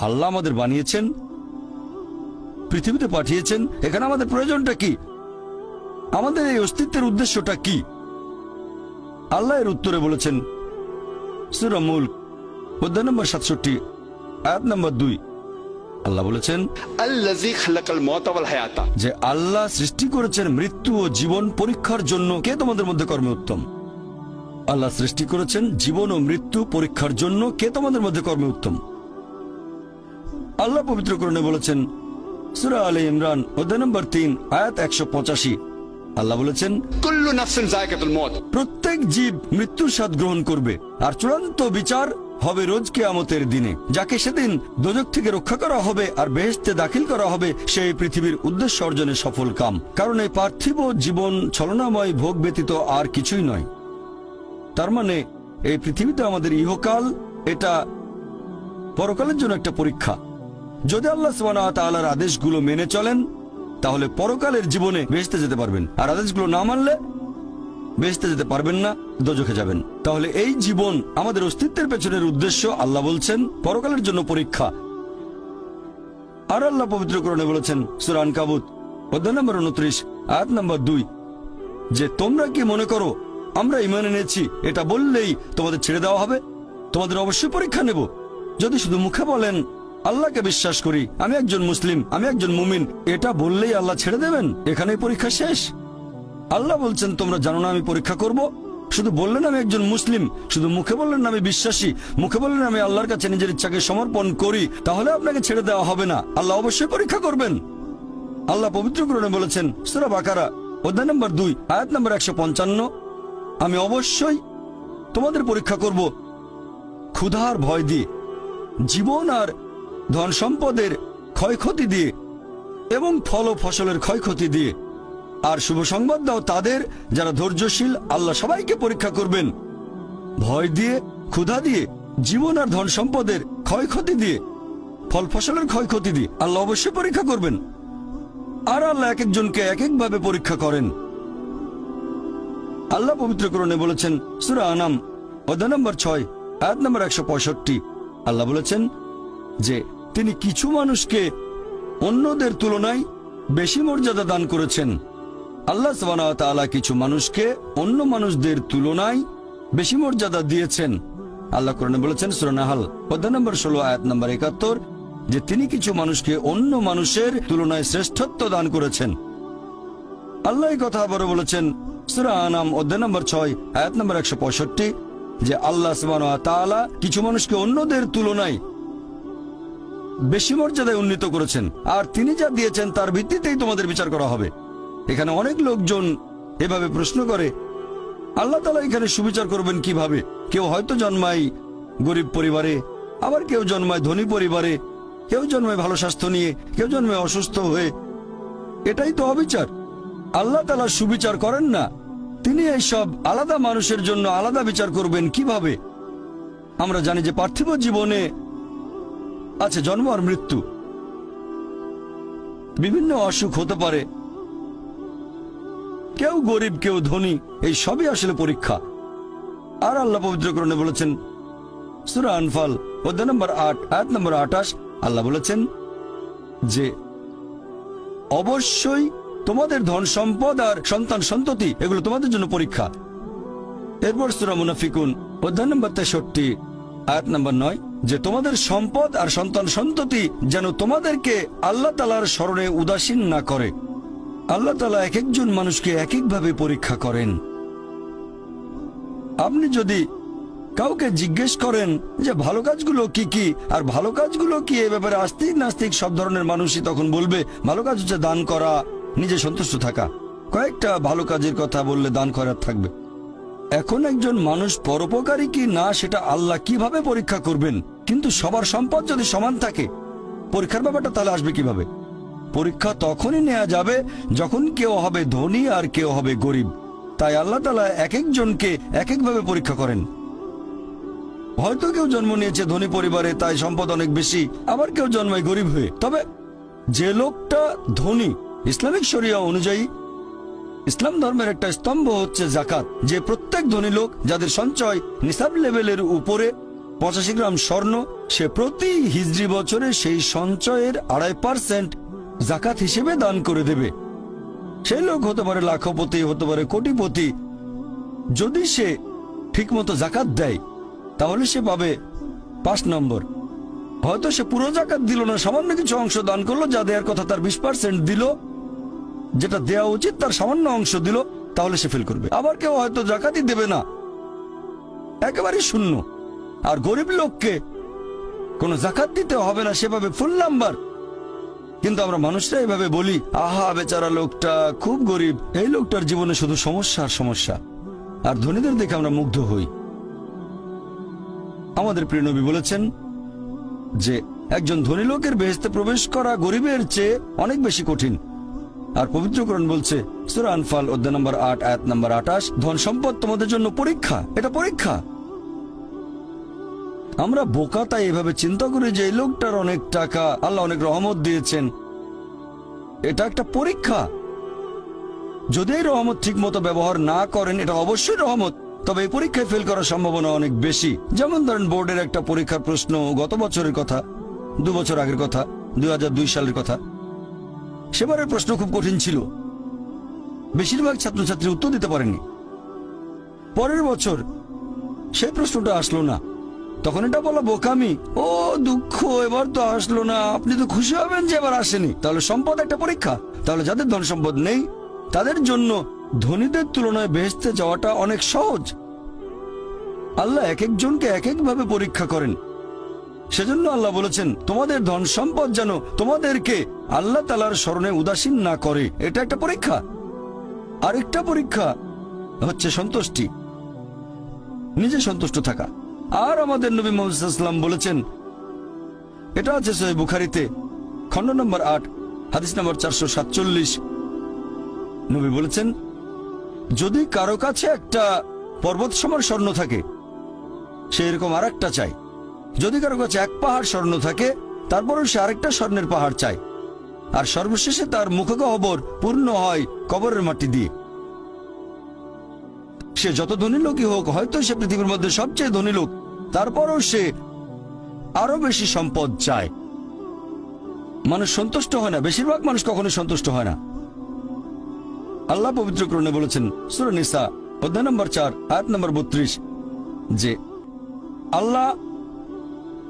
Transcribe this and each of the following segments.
আল্লাহ আমাদের বানিয়েছেন, পৃথিবীতে পাঠিয়েছেন, এখানে আমাদের প্রয়োজনটা কি, আমাদের এই অস্তিত্বের উদ্দেশ্যটা কি? আল্লাহ এর উত্তরে বলেছেন সূরা মুলক অধ্যায় নম্বর 67 আয়াত নম্বর 2। আল্লাহ বলেছেন আল্লাযী খালাকাল মাউতা ওয়াল হায়াতা, যে আল্লাহ সৃষ্টি করেছেন মৃত্যু ও জীবন পরীক্ষার জন্য। কে তোমাদের মধ্যে কর্মে উত্তম? আল্লাহ সৃষ্টি করেছেন জীবন ও মৃত্যু পরীক্ষার জন্য। কে তোমাদের মধ্যে কর্মে উত্তম? আল্লাহ পবিত্র কোরআনে বলেছেন সূরা আলে ইমরান অধ্যায় নম্বর 3 আয়াত 185। আল্লাহ বলেছেন কুল্লু নাফসিন যায়কাতুল মউত, প্রত্যেক জীব মৃত্যুর স্বাদ গ্রহণ করবে, আর চূড়ান্ত বিচার হবে রোজ কিয়ামতের দিনে। যাকে সেদিন দোজখ থেকে রক্ষা করা হবে আর বেহেশতে দাখিল করা হবে, সেই পৃথিবীর উদ্দেশ্য অর্জনে সফল কাম। কারণ এই পার্থিব জীবন ছলনাময় ভোগ ব্যতীত আর কিছুই নয়। তার মানে এই পৃথিবীতে আমাদের ইহকাল, এটা পরকালের জন্য একটা পরীক্ষা। যদি আল্লাহ সুবহানাহু ওয়া তাআলার আদেশগুলো মেনে চলেন তাহলে পরকালের জীবনে বেহেশতে যেতে পারবেন, আর আদেশগুলো না মানলে বেহেশতে যেতে পারবেন না, দোজখে যাবেন। তাহলে এই জীবন আমাদের অস্তিত্বের পেছনের উদ্দেশ্য। আল্লাহ বলছেন পরকালের জন্য পরীক্ষা। আর আল্লাহ পবিত্র কোরআনে বলেছেন সূরা আনকাবুত অধ্যায় নম্বর 29 আয়াত নম্বর 2 যে তোমরা কি মনে করো আমরা ঈমান এনেছি এটা বললেই তোমাদের ছেড়ে দেওয়া হবে? তোমাদের অবশ্যই পরীক্ষা নেব। যদি শুধু মুখে বলেন আল্লাহকে বিশ্বাস করি, আমি একজন মুসলিম, আমি একজন মুমিন, এটা বললেই আল্লাহ ছেড়ে দেবেন? এখানেই পরীক্ষা শেষ? আল্লাহ বলছেন তোমরা জানো না আমি পরীক্ষা করব? শুধু বললেন আমি একজন মুসলিম, শুধু মুখে বললেন আমি বিশ্বাসী, মুখে বললেন আমি আল্লাহর কাছে নিজের ইচ্ছাকে সমর্পণ করি, তাহলে আপনাকে ছেড়ে দেওয়া হবে না। আল্লাহ অবশ্যই পরীক্ষা করবেন। আল্লাহ পবিত্র কোরআনে বলেছেন সূরা বাকারা অধ্যায় নম্বর 2 আয়াত নম্বর 155 আমি অবশ্যই তোমাদের পরীক্ষা করব ক্ষুধার ভয় দিয়ে, জীবন আর ধন সম্পদের ক্ষয়ক্ষতি দিয়ে এবং ফল ও ফসলের ক্ষয়ক্ষতি দিয়ে। আর শুভ সংবাদ দাও তাদের যারা ধৈর্যশীল। আল্লাহ সবাইকে পরীক্ষা করবেন ভয় দিয়ে, ক্ষুধা দিয়ে, জীবন আর ধন সম্পদের ক্ষয়ক্ষতি দিয়ে, ফল ফসলের ক্ষয়ক্ষতি দিয়ে। আল্লাহ অবশ্যই পরীক্ষা করবেন। আর আল্লাহ এক একজনকে এক একভাবে পরীক্ষা করেন। আল্লাহ পবিত্র কোরআনে বলেছেন সূরা আনাম অধ্যায় নম্বর 6 আয়াত নম্বর 165। আল্লাহ বলেছেন যে তিনি কিছু মানুষকে অন্যদের তুলনায় বেশি মর্যাদা দান করেছেন। আল্লাহ সুবহানাহু ওয়া তাআলা কিছু মানুষকে অন্য মানুষদের তুলনায় বেশি মর্যাদা দিয়েছেন। আল্লাহ কোরআনে বলেছেন সূরা নাহল অধ্যায় নম্বর 16 আয়াত নম্বর 71 যে তিনি কিছু মানুষকে অন্য মানুষের তুলনায় শ্রেষ্ঠত্ব দান করেছেন। আল্লাহ এই কথা আবারও বলেছেন সূরা আনাম অধ্যায় নম্বর 6 আয়াত নম্বর 165 যে আল্লাহ সুবহানাহু ওয়া তাআলা কিছু মানুষকে অন্যদের তুলনায় বেশি মর্যাদায় উন্নীত করেছেন, আর তিনি যা দিয়েছেন তার ভিত্তিতেই তোমাদের বিচার করা হবে। এখানে অনেক লোকজন এভাবে প্রশ্ন করে আল্লাহ তাআলা এখানে সুবিচার করবেন কিভাবে? কেউ হয়তো জন্মায় গরিব পরিবারে, আবার কেউ জন্মায় ধনী পরিবারে, কেউ জন্মায় ভালো স্বাস্থ্য নিয়ে, কেউ জন্মায় অসুস্থ হয়ে। এটাই তো অবিচার। আল্লাহ তাআলা সুবিচার করেন না। তিনি এইসব আলাদা মানুষের জন্য আলাদা বিচার করবেন কিভাবে? আমরা জানি যে পার্থিব জীবনে আছে জন্ম আর মৃত্যু, বিভিন্ন অসুখ হতে পারে, কেউ গরিব কেউ ধনী, এই সবই আসলে পরীক্ষা। আর আল্লাহ পবিত্র কোরআনে বলেছেন সূরা আনফাল অধ্যায় নম্বর 8 আয়াত নম্বর 28 আল্লাহ বলেছেন যে অবশ্যই তোমাদের ধন সম্পদ আর সন্তান সন্ততি এগুলো তোমাদের জন্য পরীক্ষা। এরপর সূরা মুনাফিকুন অধ্যায় নম্বর 63 আয়াত নম্বর 9 যে তোমাদের সম্পদ আর সন্তান সন্ততি যেন তোমাদেরকে আল্লাহ তাআলার স্মরণে উদাসীন না করে। আল্লাহ তাআলা এক একজন মানুষকে এক একভাবে পরীক্ষা করেন। আপনি যদি কাউকে জিজ্ঞেস করেন যে ভালো কাজগুলো কি কি আর ভালো কাজগুলো কি, এ ব্যাপারে আস্তিক নাস্তিক সব ধরনের মানুষই তখন বলবে ভালো কাজ হচ্ছে দান করা, নিজে সন্তুষ্ট থাকা। কয়েকটা ভালো কাজের কথা বললে দান করার থাকবে। এখন একজন মানুষ পরোপকারী কি না সেটা আল্লাহ কিভাবে পরীক্ষা করবেন? কিন্তু সবার সম্পদ যদি সমান থাকে, পরীক্ষার ব্যাপারটা তাহলে আসবে কিভাবে? পরীক্ষা তখনই নেওয়া যাবে যখন কেউ হবে ধনী আর কেউ হবে গরিব। তাই আল্লাহ তাআলা এক একজনকে এক একভাবে পরীক্ষা করেন। হয়তো কেউ জন্ম নিয়েছে ধনী পরিবারে, তাই সম্পদ অনেক বেশি, আবার কেউ জন্মায় গরিব হয়ে। তবে যে লোকটা ধনী, ইসলামিক শরিয়া অনুযায়ী ইসলাম ধর্মের একটা স্তম্ভ হচ্ছে যাকাত, যে প্রত্যেক ধনী লোক যাদের সঞ্চয় নিসাব লেভেলের উপরে 85 গ্রাম স্বর্ণ, সে প্রতি হিজরি বছরে সেই সঞ্চয়ের 2.5% জাকাত হিসেবে দান করে দেবে। সেই লোক হতে পারে লাখপতি, হতে পারে কোটিপতি। যদি সে ঠিকমতো জাকাত দেয় তাহলে সে পাবে 5 নম্বর। হয়তো সে পুরো জাকাত দিল না, সামান্য কিছু অংশ দান করলো, যা দেওয়ার কথা তার 20% দিল, যেটা দেওয়া উচিত তার সামান্য অংশ দিল, তাহলে সে ফেল করবে। আবার কেউ হয়তো জাকাতই দেবে না, একেবারে শূন্য। আর গরিব লোককে কোনো জাকাত দিতে হবে না, সেভাবে ফুল নাম্বার। কিন্তু আমরা মানুষরা এভাবে বলি, আহা বেচারা লোকটা খুব গরিব, এই লোকটার জীবনে শুধু সমস্যা আর সমস্যা। আর ধনীদের দেখে আমরা মুগ্ধ হই। আমাদের প্রিয় নবী বলেছেন যে একজন ধনী লোকের বেহেশতে প্রবেশ করা গরিবের চেয়ে অনেক বেশি কঠিন। আর পবিত্র কোরআন বলছে সূরা আনফাল অধ্যায় নম্বর 8 আয়াত নম্বর 28, ধন সম্পদ তোমাদের জন্য পরীক্ষা, এটা পরীক্ষা। আমরা বোকা তাই এভাবে চিন্তা করি যে এই লোকটার অনেক টাকা, আল্লাহ অনেক রহমত দিয়েছেন, এটা একটা পরীক্ষা। যদি এই রহমত ঠিক মতো ব্যবহার না করেন, এটা অবশ্যই রহমত, তবে এই পরীক্ষায় ফেল করার সম্ভাবনা অনেক বেশি। যেমন ধরেন বোর্ডের একটা পরীক্ষার প্রশ্ন, গত বছরের কথা, 2 বছর আগের কথা, 2002 সালের কথা। সেবারের প্রশ্ন খুব কঠিন ছিল, বেশিরভাগ ছাত্রছাত্রী উত্তর দিতে পারেনি। পরের বছর সেই প্রশ্নটা আসলো না, তখন এটা বলা বোকামি, ও দুঃখ, এবার তো আসলো না, আপনি তো খুশি হবেন যে এবার আসেনি। তাহলে সম্পদ একটা পরীক্ষা। তাহলে যাদের ধন সম্পদ নেই তাদের জন্য ধনীদের তুলনায় বেহেশতে যাওয়াটা অনেক সহজ। আল্লাহ এক একজনকে এক একভাবে পরীক্ষা করেন। সেজন্য আল্লাহ বলেছেন তোমাদের ধন সম্পদ যেন তোমাদেরকে আল্লাহ তাআলার স্মরণে উদাসীন না করে। এটা একটা পরীক্ষা। আরেকটা পরীক্ষা হচ্ছে সন্তুষ্টি, নিজে সন্তুষ্ট থাকা। আর আমাদের নবী মুহাম্মদ সাল্লাল্লাহু আলাইহি ওয়াসাল্লাম বলেছেন, এটা আছে সহিহ বুখারীতে খণ্ড নম্বর 8 হাদিস নম্বর 447, নবী বলেছেন যদি কারো কাছে একটা পর্বত সমান স্বর্ণ থাকে সে এরকম আরেকটা চায়। যদি কারো কাছে 1 পাহাড় স্বর্ণ থাকে তারপরও সে আরেকটা স্বর্ণের পাহাড় চায়। আর সর্বশেষে তার মুখগহ্বর পূর্ণ হয় কবরের মাটি দিয়ে। সে যত ধনী লোকই হোক, হয়তো সে পৃথিবীর মধ্যে সবচেয়ে ধনী লোক, তারপরও সে আরো বেশি সম্পদ চায়। মানুষ সন্তুষ্ট হয় না, বেশিরভাগ মানুষ কখনো সন্তুষ্ট হয় না। আল্লাহ পবিত্র কোরআনে বলেছেন সূরা নিসা অধ্যায় নম্বর 4 আয়াত নম্বর 32 যে আল্লাহ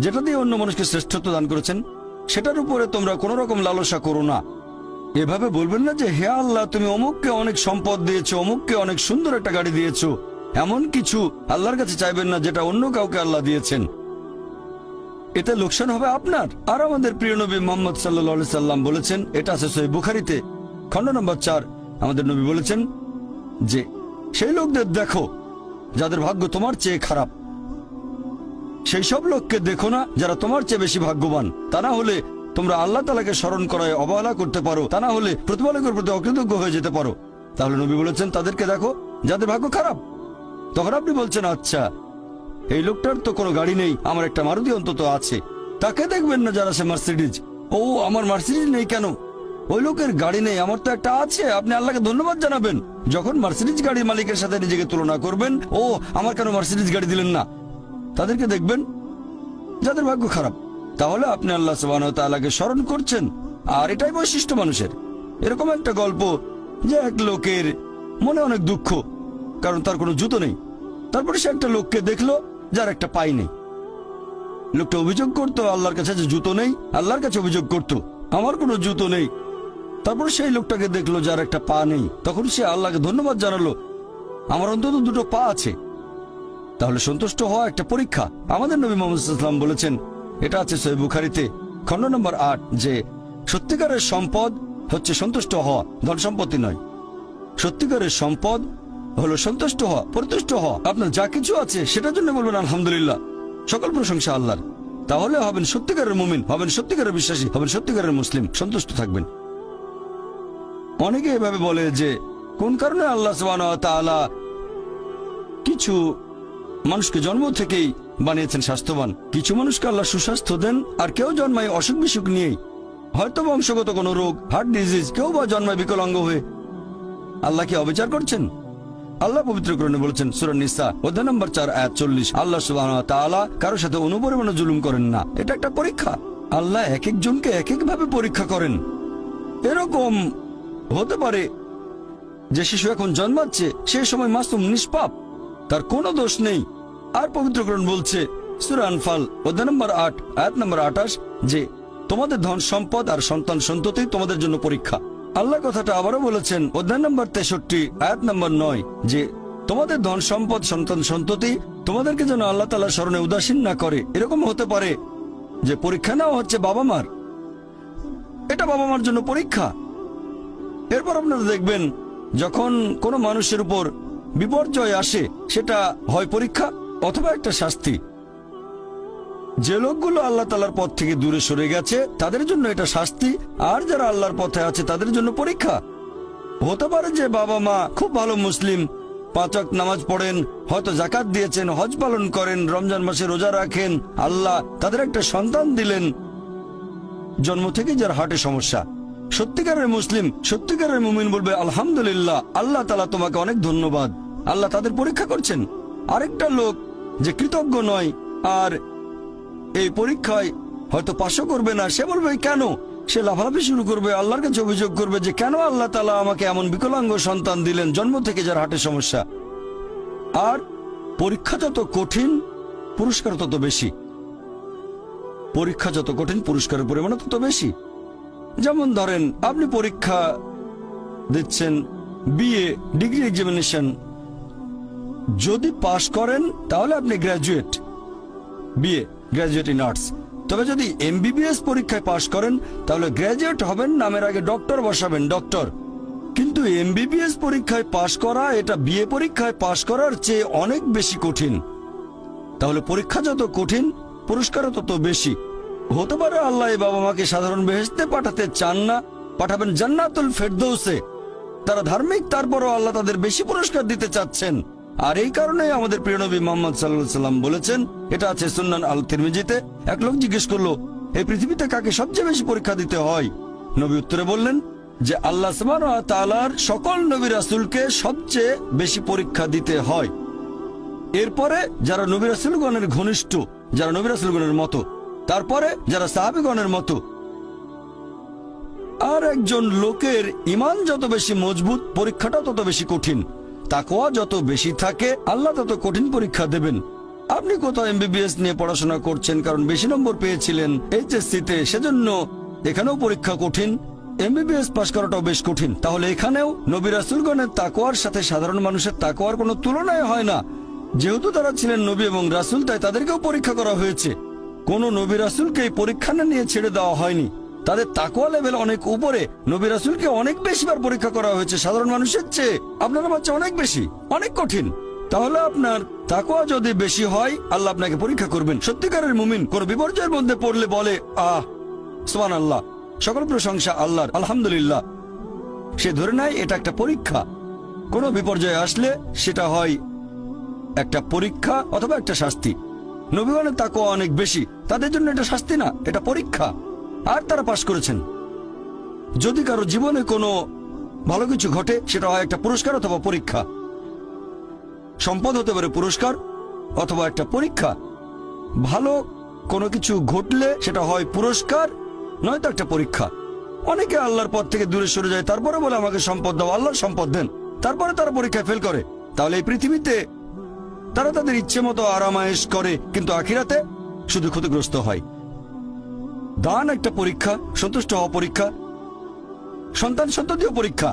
যেটা দিয়ে অন্য মানুষকে শ্রেষ্ঠত্ব দান করেছেন সেটার উপরে তোমরা কোন রকম লালসা করো না। এভাবে বলবেন না যে হে আল্লাহ তুমি অমুককে অনেক সম্পদ দিয়েছো, অমুককে অনেক সুন্দর একটা গাড়ি দিয়েছো। এমন কিছু আল্লাহর কাছে চাইবেন না যেটা অন্য কাউকে আল্লাহ দিয়েছেন, এতে লোকসান হবে আপনার। আর আমাদের প্রিয় নবী মুহাম্মদ সাল্লাল্লাহু আলাইহি সাল্লাম বলেছেন, এটা আছে সহিহ বুখারীতে খণ্ড নম্বর 4, আমাদের নবী বলেছেন যে সেই লোকদের দেখো যাদের ভাগ্য তোমার চেয়ে খারাপ, সেই সব লোককে দেখো না যারা তোমার চেয়ে বেশি ভাগ্যবান। তা না হলে তোমরা আল্লাহ তাআলাকে স্মরণ করায় অবহেলা করতে পারো, তা না হলে প্রতিপালকের প্রতি অকৃতজ্ঞ হয়ে যেতে পারো। তাহলে নবী বলেছেন তাদেরকে দেখো যাদের ভাগ্য খারাপ। তখন আপনি বলছেন আচ্ছা এই লোকটার তো কোনো গাড়ি নেই, আমার একটা মারুতি অন্তত আছে। তাকে দেখবেন না যারা সে মার্সিডিজ, ও আমার মার্সিডিজ নেই কেন, ওই লোকের গাড়ি নেই, আমার তো একটা আছে। আপনি আল্লাহকে ধন্যবাদ জানাবেন। যখন মার্সিডিজ গাড়ির মালিকের সাথে নিজেকে তুলনা করবেন, ও আমার কেন মার্সিডিজ গাড়ি দিলেন না, তাদেরকে দেখবেন যাদের ভাগ্য খারাপ। তাহলে আপনি আল্লাহ সুবহানাহু ওয়া তাআলাকে স্মরণ করছেন। আর এটাই বৈশিষ্ট্য মানুষের। এরকম একটা গল্প যে এক লোকের মনে অনেক দুঃখ, কারণ তার কোনো জুতো নেই। তারপরে সে একটা লোককে দেখলো যার একটা পাই নেই। লোকটা অভিযোগ করতো আল্লাহর কাছে যে জুতো নেই, আল্লাহর কাছে অভিযোগ করতো আমার কোনো জুতো নেই। তারপর সেই লোকটাকে দেখলো যার একটা পা নেই, তখন সে আল্লাহকে ধন্যবাদ জানালো আমার অন্তত 2টো পা আছে। তাহলে সন্তুষ্ট হওয়া একটা পরীক্ষা। আমাদের নবী মুহাম্মদ সাল্লাল্লাহু আলাইহি ওয়াসাল্লাম বলেছেন, এটা আছে সহিহ বুখারীতে খণ্ড নম্বর 8 যে সত্যিকারের সম্পদ হচ্ছে সন্তুষ্ট হওয়া, ধন সম্পত্তি নয়। সত্যিকারের সম্পদ হলো সন্তুষ্ট হওয়া, পরিতুষ্ট হওয়া। আপনার যা কিছু আছে সেটার জন্য বলবেন আলহামদুলিল্লাহ, সকল প্রশংসা আল্লাহর। তাহলে হবেন সত্যিকারের মুমিন, হবেন সত্যিকারের বিশ্বাসী, হবেন সত্যিকারের মুসলিম, সন্তুষ্ট থাকবেন। অনেকে এভাবে বলে যে কোন কারণে আল্লাহ সুবহানাহু ওয়া তাআলা কিছু মানুষকে জন্ম থেকেই বানিয়েছেন স্বাস্থ্যবান, কিছু মানুষকে আল্লাহ সুস্বাস্থ্য দেন, আর কেউ জন্মায় অসুখ বিসুখ নিয়েই, হয়তো বংশগত কোনো রোগ, হার্ট ডিজিজ, কেউ বা জন্মায় বিকলাঙ্গ হয়ে। আল্লাহ কি অবিচার করছেন? আল্লাহ পবিত্র কোরআনে বলেছেন সূরা নিসা অধ্যায় নম্বর 4 আয়াত 40, আল্লাহ সুবহানাহু ওয়া তাআলা কারোর সাথে অনুপরিমাণে জুলুম করেন না। এটা একটা পরীক্ষা। আল্লাহ এক একজনকে এক এক ভাবে পরীক্ষা করেন। এরকম হতে পারে যে শিশু এখন জন্মাচ্ছে, সেই সময় মাসুম নিষ্পাপ, তার কোনো দোষ নেই। আর পবিত্র কোরআন বলছে সূরা আনফাল অধ্যায় নম্বর 8 আয়াত নম্বর 28 যে তোমাদের ধন সম্পদ আর সন্তান সন্ততি তোমাদের জন্য পরীক্ষা। আল্লাহ কথাটা আবারও বলেছেন অধ্যায় নম্বর 63 আয়াত নম্বর 9 যে তোমাদের ধন সম্পদ সন্তান সন্ততি তোমাদেরকে যেন আল্লাহ তাআলার স্মরণে উদাসীন না করে। এরকম হতে পারে যে পরীক্ষা নেওয়া হচ্ছে বাবা মার, এটা বাবা মার জন্য পরীক্ষা। এরপর আপনারা দেখবেন যখন কোনো মানুষের উপর বিপর্যয় আসে, সেটা হয় পরীক্ষা অথবা একটা শাস্তি। যে লোকগুলো আল্লাহ তাআলার পথ থেকে দূরে সরে গেছে তাদের জন্য এটা শাস্তি, আর যারা আল্লাহর পথে আছে তাদের জন্য পরীক্ষা। হতে পারে যে বাবা মা খুব ভালো মুসলিম, 5 ওয়াক্ত নামাজ পড়েন, হয়তো যাকাত দিয়েছেন, হজ পালন করেন, রমজান মাসে রোজা রাখেন, আল্লাহ তাদের একটা সন্তান দিলেন জন্ম থেকে যার হার্টে সমস্যা। সত্যিকারের মুসলিম, সত্যিকারের মুমিন বলবে আলহামদুলিল্লাহ, আল্লাহ তাআলা তোমাকে অনেক ধন্যবাদ। আল্লাহ তাদের পরীক্ষা করছেন। আরেকটা লোক যে কৃতজ্ঞ নয় আর এই পরীক্ষায় হয়তো পাশও করবে না, সে বলবে কেন, সে লাফালাফি শুরু করবে, আল্লাহর কাছে অভিযোগ করবে যে কেন আল্লাহ তাআলা আমাকে এমন বিকলাঙ্গ সন্তান দিলেন জন্ম থেকে যার হার্টে সমস্যা। আর পরীক্ষা যত কঠিন পুরস্কার তত বেশি। পরীক্ষা যত কঠিন পুরস্কারের পরিমাণ তত বেশি। যেমন ধরেন আপনি পরীক্ষা দিচ্ছেন বিএ ডিগ্রি এক্সামিনেশন, যদি পাশ করেন তাহলে আপনি graduate, BA graduate in arts. তবে যদি এমবিবিএস পরীক্ষায় পাশ করেন তাহলে গ্র্যাজুয়েট হবেন, নামের আগে ডক্টর বসাবেন, ডক্টর। কিন্তু এমবিবিএস পরীক্ষায় পাশ করা এটা বিএ পরীক্ষায় পাশ করার চেয়ে অনেক বেশি কঠিন। তাহলে পরীক্ষা যত কঠিন পুরস্কারও তত বেশি। হতে পারে আল্লাহ এই বাবা মাকে সাধারণ বেহেশতে পাঠাতে চান না, পাঠাবেন জান্নাতুল ফেরদৌসে। তারা ধার্মিক, তারপরও আল্লাহ তাদের বেশি পুরস্কার দিতে চাচ্ছেন। আর এই কারণে আমাদের প্রিয় নবী মুহাম্মদ সাল্লাল্লাহু আলাইহি ওয়াসাল্লাম বলেছেন, এটা আছে সুন্নান আল তিরমিজিতে, এক লোক জিজ্ঞেস করলো এই পৃথিবীতে কাকে সবচেয়ে বেশি পরীক্ষা দিতে হয়? নবী উত্তরে বললেন যে আল্লাহ সুবহানাহু ওয়া তাআলার সকল নবী রাসূলকে সবচেয়ে বেশি পরীক্ষা দিতে হয়। এরপরে যারা নবী রাসূলগণের ঘনিষ্ঠ, যারা নবী রাসূলগণের মতো, তারপরে যারা সাহাবীগণের মতো। আর একজন লোকের ঈমান যত বেশি মজবুত পরীক্ষাটা তত বেশি কঠিন। তাকওয়া যত বেশি থাকে আল্লাহ তত কঠিন পরীক্ষা দেবেন। আপনি কোথাও এমবিবিএস নিয়ে পড়াশোনা করছেন কারণ বেশি নম্বর পেয়েছিলেন এইচএসসিতে, সেজন্য এখানেও পরীক্ষা কঠিন। এমবিবিএস পাশ করাটাও বেশ কঠিন। তাহলে এখানেও নবী রাসূলগণের তাকওয়ার সাথে সাধারণ মানুষের তাকওয়ার কোনো তুলনায় হয় না। যেহেতু তারা ছিলেন নবী এবং রাসূল, তাই তাদেরকেও পরীক্ষা করা হয়েছে। কোন নবী রাসূলকে এই পরীক্ষা না নিয়ে ছেড়ে দেওয়া হয়নি। তাদের তাকওয়া লেভেল অনেক উপরে। নবী রাসূলকে অনেক বেশিবার পরীক্ষা করা হয়েছে সাধারণ মানুষের চেয়ে। আপনার বাচ্চা অনেক বেশি, অনেক কঠিন। তাহলে আপনার তাকওয়া যদি বেশি হয় আল্লাহ আপনাকে পরীক্ষা করবেন। সত্যিকারের মুমিন কোন বিপর্যয়ের মধ্যে পড়লে বলে সুবহানাল্লাহ, সকল প্রশংসা আল্লাহর, আলহামদুলিল্লাহ। সে ধরে নেয় এটা একটা পরীক্ষা। কোন বিপর্যয় আসলে সেটা হয় একটা পরীক্ষা অথবা একটা শাস্তি। নবীগণের তাকওয়া অনেক বেশি, তাদের জন্য এটা শাস্তি না, এটা পরীক্ষা। আর তারা পাশ করেছেন। যদি কারো জীবনে কোনো ভালো কিছু ঘটে সেটা হয় একটা পুরস্কার অথবা পরীক্ষা। সম্পদ হতে পারে পুরস্কার অথবা একটা পরীক্ষা। ভালো কোনো কিছু ঘটলে সেটা হয় পুরস্কার নয়তো একটা পরীক্ষা। অনেকে আল্লাহর পথ থেকে দূরে সরে যায়, তারপরে বলে আমাকে সম্পদ দাও, আল্লাহর সম্পদ দেন, তারপরে তারা পরীক্ষায় ফেল করে। তাহলে এই পৃথিবীতে তারা তাদের ইচ্ছে মতো আরামায়েশ করে, কিন্তু আখিরাতে শুধু ক্ষতিগ্রস্ত হয়। দান একটা পরীক্ষা, সন্তুষ্ট হওয়া পরীক্ষা, সন্তান সন্ততিও পরীক্ষা।